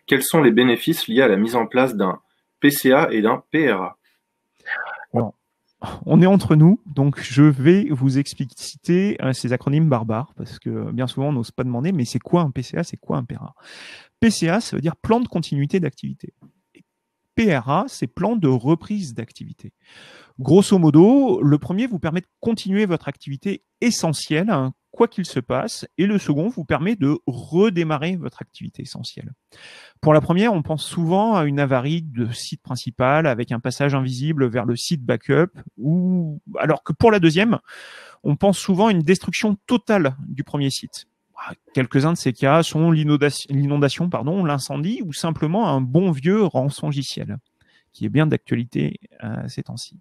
Quels sont les bénéfices liés à la mise en place d'un PCA et d'un PRA? Alors, on est entre nous, donc je vais vous expliciter ces acronymes barbares, parce que bien souvent on n'ose pas demander, mais c'est quoi un PCA, c'est quoi un PRA? PCA, ça veut dire plan de continuité d'activité. PRA, c'est plan de reprise d'activité. Grosso modo, le premier vous permet de continuer votre activité essentielle, hein, quoi qu'il se passe, et le second vous permet de redémarrer votre activité essentielle. Pour la première, on pense souvent à une avarie de site principal avec un passage invisible vers le site backup, alors que pour la deuxième, on pense souvent à une destruction totale du premier site. Quelques-uns de ces cas sont l'inondation, l'incendie, ou simplement un bon vieux rançongiciel, qui est bien d'actualité ces temps-ci.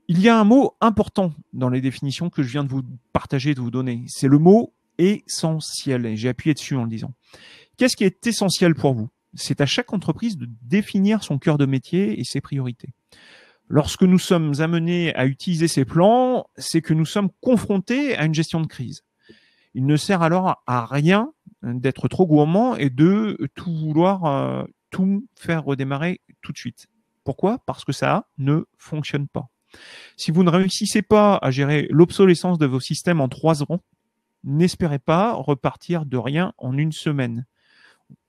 Il y a un mot important dans les définitions que je viens de vous partager, de vous donner. C'est le mot essentiel. Et j'ai appuyé dessus en le disant. Qu'est-ce qui est essentiel pour vous? C'est à chaque entreprise de définir son cœur de métier et ses priorités. Lorsque nous sommes amenés à utiliser ces plans, c'est que nous sommes confrontés à une gestion de crise. Il ne sert alors à rien d'être trop gourmand et de tout vouloir, tout faire redémarrer tout de suite. Pourquoi? Parce que ça ne fonctionne pas. Si vous ne réussissez pas à gérer l'obsolescence de vos systèmes en 3 ans, n'espérez pas repartir de rien en une semaine.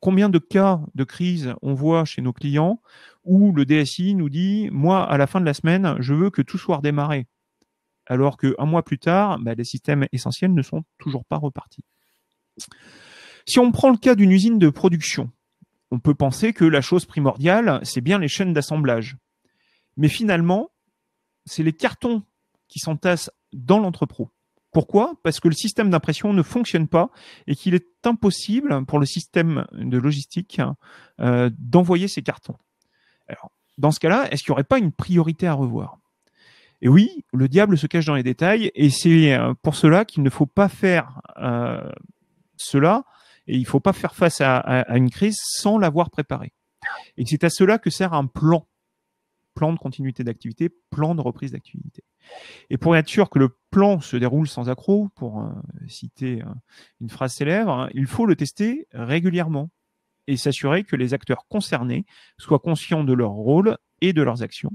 Combien de cas de crise on voit chez nos clients où le DSI nous dit « Moi, à la fin de la semaine, je veux que tout soit redémarré », alors qu'un mois plus tard, les systèmes essentiels ne sont toujours pas repartis. Si on prend le cas d'une usine de production, on peut penser que la chose primordiale, c'est bien les chaînes d'assemblage. Mais finalement, c'est les cartons qui s'entassent dans l'entrepôt. Pourquoi? Parce que le système d'impression ne fonctionne pas et qu'il est impossible pour le système de logistique d'envoyer ces cartons. Alors, dans ce cas-là, est-ce qu'il n'y aurait pas une priorité à revoir? Et oui, le diable se cache dans les détails et c'est pour cela qu'il ne faut pas faire cela et il ne faut pas faire face à une crise sans l'avoir préparée. Et c'est à cela que sert un plan de continuité d'activité, plan de reprise d'activité. Et pour être sûr que le plan se déroule sans accroc, pour citer une phrase célèbre, il faut le tester régulièrement et s'assurer que les acteurs concernés soient conscients de leur rôle et de leurs actions,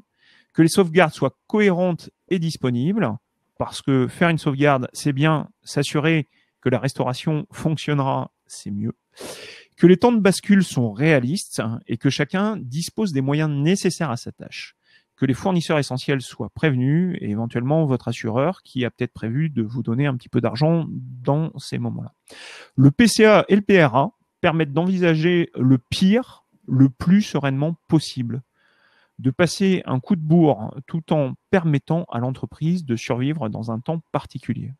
que les sauvegardes soient cohérentes et disponibles, parce que faire une sauvegarde, c'est bien, s'assurer que la restauration fonctionnera, c'est mieux, que les temps de bascule sont réalistes et que chacun dispose des moyens nécessaires à sa tâche, que les fournisseurs essentiels soient prévenus et éventuellement votre assureur qui a peut-être prévu de vous donner un petit peu d'argent dans ces moments-là. Le PCA et le PRA permettent d'envisager le pire le plus sereinement possible, de passer un coup de bourre tout en permettant à l'entreprise de survivre dans un temps particulier.